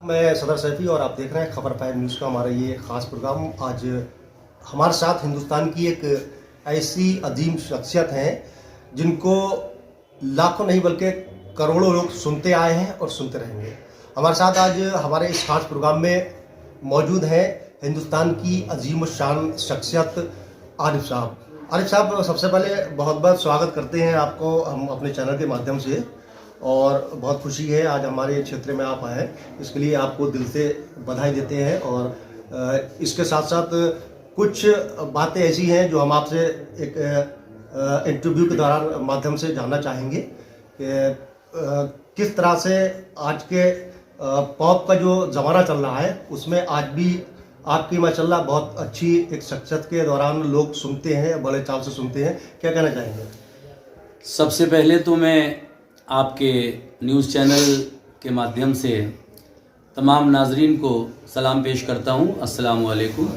मैं सदर सैफी और आप देख रहे हैं खबर 5 न्यूज़ का हमारा ये ख़ास प्रोग्राम। आज हमारे साथ हिंदुस्तान की एक ऐसी अजीम शख्सियत हैं जिनको लाखों नहीं बल्कि करोड़ों लोग सुनते आए हैं और सुनते रहेंगे। हमारे साथ आज हमारे इस खास प्रोग्राम में मौजूद हैं हिंदुस्तान की अजीम शान शख्सियत आरिफ साहब। आरिफ साहब, सबसे पहले बहुत बहुत स्वागत करते हैं आपको हम अपने चैनल के माध्यम से, और बहुत खुशी है आज हमारे क्षेत्र में आप आए, इसके लिए आपको दिल से बधाई देते हैं। और इसके साथ साथ कुछ बातें ऐसी हैं जो हम आपसे एक इंटरव्यू के दौरान माध्यम से जानना चाहेंगे कि किस तरह से आज के पॉप का जो ज़माना चल रहा है उसमें आज भी आपकी माशाल्लाह बहुत अच्छी एक शख्सियत के दौरान लोग सुनते हैं, बड़े चाव से सुनते हैं, क्या कहना चाहेंगे? सबसे पहले तो मैं आपके न्यूज़ चैनल के माध्यम से तमाम नाजरीन को सलाम पेश करता हूँ, अस्सलाम वालेकुम।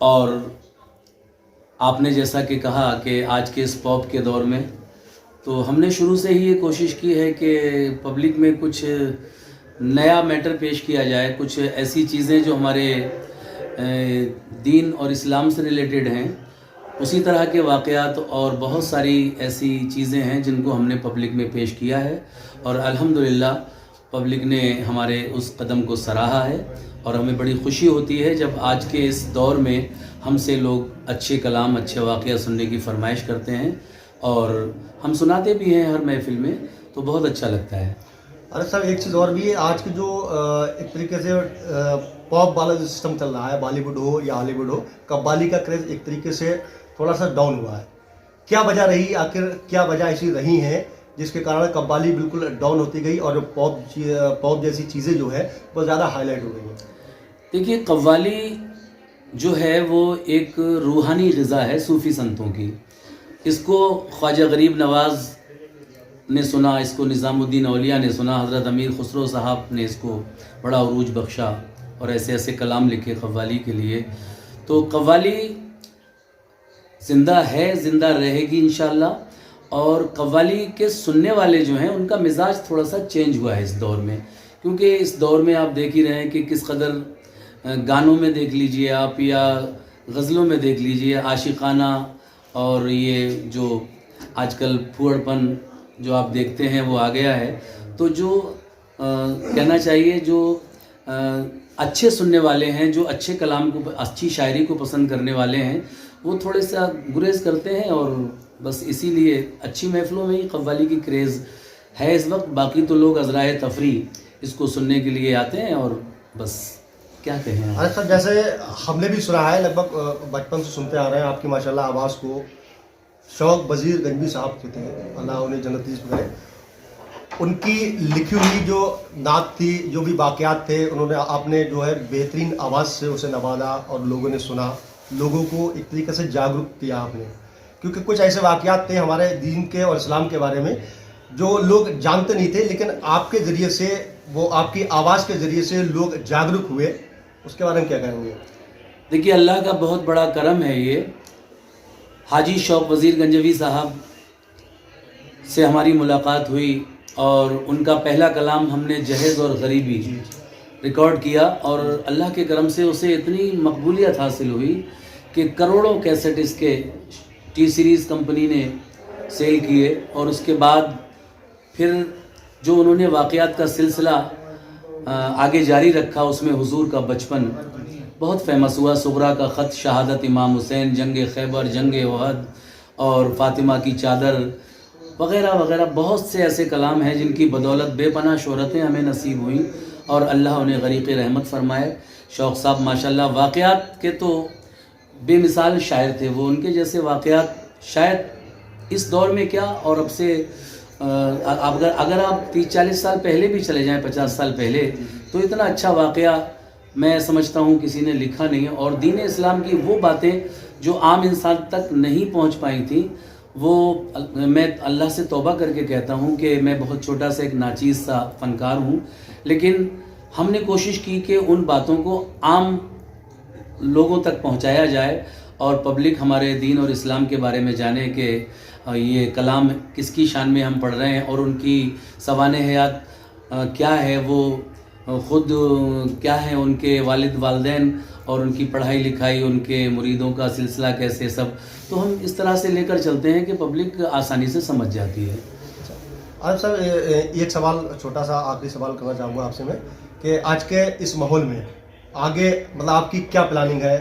और आपने जैसा कि कहा कि आज के इस पॉप के दौर में तो हमने शुरू से ही ये कोशिश की है कि पब्लिक में कुछ नया मैटर पेश किया जाए, कुछ ऐसी चीज़ें जो हमारे दीन और इस्लाम से रिलेटेड हैं, उसी तरह के वाक़यात और बहुत सारी ऐसी चीज़ें हैं जिनको हमने पब्लिक में पेश किया है। और अल्हम्दुलिल्लाह पब्लिक ने हमारे उस कदम को सराहा है और हमें बड़ी खुशी होती है जब आज के इस दौर में हमसे लोग अच्छे कलाम, अच्छे वाक़या सुनने की फरमाइश करते हैं और हम सुनाते भी हैं हर महफिल में, तो बहुत अच्छा लगता है। अरे सर, एक चीज़ और भी है, आज की जो एक तरीके से पॉप वाला जो सिस्टम चल रहा है, बॉलीवुड हो या हॉलीवुड हो, कव्वाली का क्रेज़ एक तरीके से थोड़ा सा डाउन हुआ है। क्या वजह रही, आखिर क्या वजह ऐसी रही हैं जिसके कारण कव्वाली बिल्कुल डाउन होती गई और पॉप जैसी चीज़ें जो है वो ज़्यादा हाईलाइट हो गई हैं? देखिए, कव्वाली जो है वो एक रूहानी ग़िज़ा है सूफ़ी संतों की। इसको ख्वाजा गरीब नवाज़ ने सुना, इसको निज़ामुद्दीन औलिया ने सुना, हज़रत अमीर खुसरो साहब ने इसको बड़ा उरूज बख्शा और ऐसे ऐसे कलाम लिखे कव्वाली के लिए। तो कव्वाली ज़िंदा है, ज़िंदा रहेगी इंशाअल्लाह। और कव्वाली के सुनने वाले जो हैं उनका मिजाज थोड़ा सा चेंज हुआ है इस दौर में, क्योंकि इस दौर में आप देख ही रहे हैं कि किस कदर गानों में देख लीजिए आप या गज़लों में देख लीजिए आशिकाना, और ये जो आजकल फूहड़पन जो आप देखते हैं वो आ गया है। तो जो कहना चाहिए, जो अच्छे सुनने वाले हैं, जो अच्छे कलाम को, अच्छी शायरी को पसंद करने वाले हैं, वो थोड़े सा गुरेज करते हैं। और बस इसीलिए अच्छी महफिलों में ही कव्वाली की क्रेज़ है इस वक्त। बाकी तो लोग अज़राए तफरी इसको सुनने के लिए आते हैं और बस क्या कहें। अरे सर, जैसे हमने भी सुना है, लगभग बचपन से सुनते आ रहे हैं आपकी माशाल्लाह आवाज़ को, शौक वज़ीर गंजवी साहब के थे, अल्लाह उन्हें जन्नत नसीब करे, उनकी लिखी हुई जो नात थी, जो भी वाक़यात थे, उन्होंने आपने जो है बेहतरीन आवाज़ से उसे नवाजा और लोगों ने सुना, लोगों को एक तरीके से जागरूक किया आपने। क्योंकि कुछ ऐसे वाक़यात थे हमारे दीन के और इस्लाम के बारे में जो लोग जानते नहीं थे, लेकिन आपके ज़रिए से, वो आपकी आवाज़ के ज़रिए से लोग जागरूक हुए, उसके बारे में क्या कहेंगे? देखिए, अल्लाह का बहुत बड़ा करम है। ये हाजी शौक वज़ीर गंजवी साहब से हमारी मुलाकात हुई और उनका पहला कलाम हमने जहेज़ और गरीबी रिकॉर्ड किया और अल्लाह के करम से उसे इतनी मकबूलियत हासिल हुई कि करोड़ों कैसेट इसके टी सीरीज़ कंपनी ने सेल किए। और उसके बाद फिर जो उन्होंने वाक़यात का सिलसिला आगे जारी रखा, उसमें हुजूर का बचपन बहुत फेमस हुआ। सुगरा का ख़त, शहादत इमाम हुसैन, जंग खैबर, जंग उहद और फ़ातिमा की चादर वग़ैरह वग़ैरह, बहुत से ऐसे कलाम हैं जिनकी बदौलत बेपनाह शोहरतें हमें नसीब हुई और अल्लाह उन्हें गरीक़ रहमत फरमाए। शौक़ साहब माशाल्लाह वाक़यात के तो बेमिसाल शायर थे। वो उनके जैसे वाक़यात शायद इस दौर में क्या, और अब से अगर आप 30-40 साल पहले भी चले जाएं, 50 साल पहले, तो इतना अच्छा वाक़या मैं समझता हूँ किसी ने लिखा नहीं। और दीन इस्लाम की वो बातें जो आम इंसान तक नहीं पहुँच पाई थी, वो मैं अल्लाह से तौबा करके कहता हूँ कि मैं बहुत छोटा सा एक नाचीज़ सा फ़नकार हूँ, लेकिन हमने कोशिश की कि उन बातों को आम लोगों तक पहुँचाया जाए और पब्लिक हमारे दीन और इस्लाम के बारे में जाने कि ये कलाम किसकी शान में हम पढ़ रहे हैं और उनकी सवाने हयात क्या है, वो خود کیا ہے ان کے والد والدین اور ان کی پڑھائی لکھائی، ان کے مریدوں کا سلسلہ کیسے سب، تو ہم اس طرح سے لے کر چلتے ہیں کہ پبلک آسانی سے سمجھ جاتی ہے۔ عارف صاحب ایک سوال چھوٹا سا آخری سوال کرنا چاہوں گا آپ سے میں کہ آج کے اس ماحول میں آگے مطلب آپ کی کیا پلاننگ ہے؟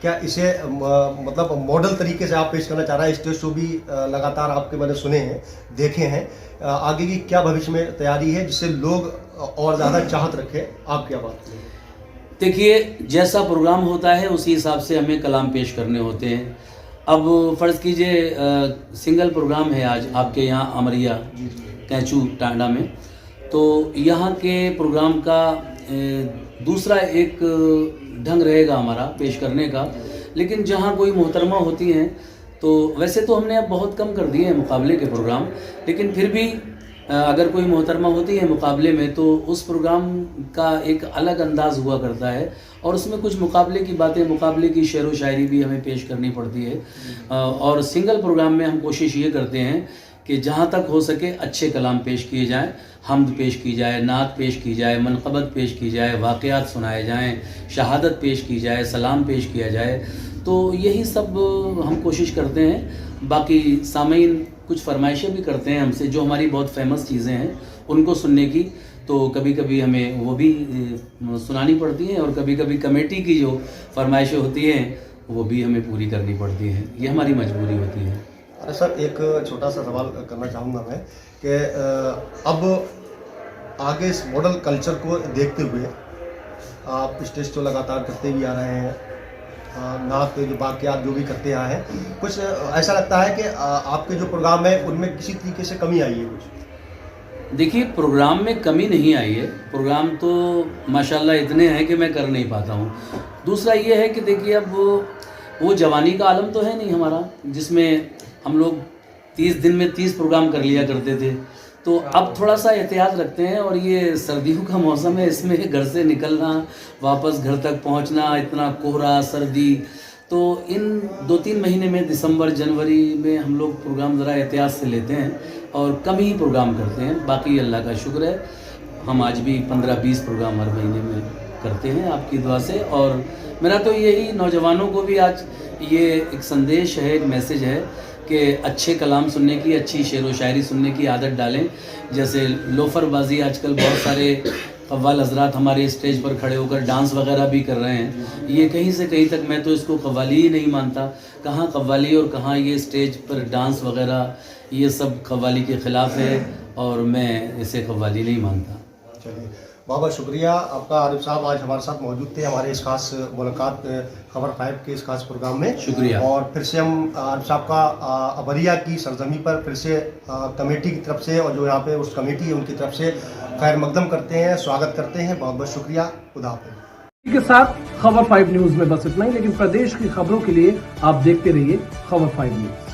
کیا اسے مطلب ماڈل طریقے سے آپ پیش کرنا چاہ رہا ہے؟ اسٹیج شو بھی لگاتار آپ کے میں نے سنے ہیں، دیکھے ہیں، آگے کی کیا بھوش میں تیاری ہے جس سے لوگ اور زیادہ چاہت رکھے؟ آپ کیا بات کریں؟ دیکھیے، جیسا پروگرام ہوتا ہے اسی حساب سے ہمیں کلام پیش کرنے ہوتے ہیں۔ اب فرض کیجئے سنگل پروگرام ہے آج آپ کے یہاں امریا کینچو ٹانڈا میں، تو یہاں کے پروگرام کا دوسرا ایک ڈھنگ رہے گا ہمارا پیش کرنے کا، لیکن جہاں کوئی محترمہ ہوتی ہیں تو ویسے تو ہم نے اب بہت کم کر دیے ہیں مقابلے کے پروگرام، لیکن پھر بھی اگر کوئی محترمہ ہوتی ہے مقابلے میں تو اس پروگرام کا ایک الگ انداز ہوا کرتا ہے، اور اس میں کچھ مقابلے کی باتیں، مقابلے کی شعر و شاعری بھی ہمیں پیش کرنی پڑتی ہے۔ اور سنگل پروگرام میں ہم کوشش یہ کرتے ہیں کہ جہاں تک ہو سکے اچھے کلام پیش کیے جائیں، حمد پیش کی جائے، نعت پیش کی جائے، منقبت پیش کی جائے، واقعات سنائے جائیں، شہادت پیش کی جائے، سلام پیش کیا جائے، تو یہی سب ہم کوشش کرتے ہیں۔ باقی سامعین کچھ فرمائشیں بھی کرتے ہیں ہم سے، جو ہماری بہت فیمس چیزیں ہیں ان کو سننے کی، تو کبھی کبھی ہمیں وہ بھی سنانی پڑتی ہیں، اور کبھی کبھی کمیٹی کی جو فرمائشیں ہوتی ہیں وہ بھی ہمیں پوری کرنی پڑتی ہیں، یہ ہماری مجبوری ہوتی ہے۔ ارے سر، ایک چھوٹا سا سوال کرنا چاہوں گا میں کہ اب آگے اس ماڈل کلچر کو دیکھتے ہوئے آپ اسٹیج تو لگاتار کرتے بھی آ رہے ہیں، نعت جو واقعات جو بھی کرتے آئے ہیں، کچھ ایسا لگتا ہے کہ آپ کے جو پروگرام ہے ان میں کسی طریقے سے کمی آئی ہے کچھ؟ دیکھیے، پروگرام میں کمی نہیں آئی ہے، پروگرام تو ماشاءاللہ اتنے ہیں کہ میں کر نہیں پاتا ہوں۔ دوسرا یہ ہے کہ دیکھیے، اب وہ جوانی کا عالم تو ہے نہیں ہمارا، جس میں ہم لوگ 30 دن میں 30 پروگرام کر لیا کرتے تھے، تو اب تھوڑا سا احتیاط رکھتے ہیں، اور یہ سردیوں کا موسم ہے، اس میں گھر سے نکلنا، واپس گھر تک پہنچنا، اتنا کوہرا، سردی، تو ان 2-3 مہینے میں دسمبر جنوری میں ہم لوگ پروگرام ذرا احتیاط سے لیتے ہیں اور کم ہی پروگرام کرتے ہیں۔ باقی اللہ کا شکر ہے، ہم آج بھی 15-20 پروگرام ہر مہینے میں کرتے ہیں آپ کی دعا سے۔ اور میرا تو یہی نوجوانوں کو بھی آج یہ ایک سندیش ہے، ایک میسج ہے کہ اچھے کلام سننے کی، اچھی شعر و شاعری سننے کی عادت ڈالیں۔ جیسے لوفر بازی آج کل بہت سارے قوال حضرات ہمارے اسٹیج پر کھڑے ہو کر ڈانس وغیرہ بھی کر رہے ہیں، یہ کہیں سے کہیں تک میں تو اس کو قوالی ہی نہیں مانتا، کہاں قوالی اور کہاں یہ اسٹیج پر ڈانس وغیرہ، یہ سب قوالی کے خلاف ہے، اور میں اسے قوالی نہیں مانتا۔ چلیے، بہت بہت شکریہ آپ کا عارف صاحب، آج ہمارے ساتھ موجود تھے ہمارے اس خاص ملاقات خبر 5 کے اس خاص پروگرام میں۔ شکریہ۔ اور پھر سے ہم عارف صاحب کا امریا کی سرزمین پر پھر سے کمیٹی کی طرف سے، اور جو یہاں پہ اس کمیٹی ہے ان کی طرف سے خیر مقدم کرتے ہیں، سواگت کرتے ہیں۔ بہت بہت شکریہ، خدا حافظ۔ کے ساتھ خبر 5 نیوز میں بس اتنا ہی، لیکن پردیش کی خبروں کے لیے آپ دیکھتے رہیے خبر 5 نیوز۔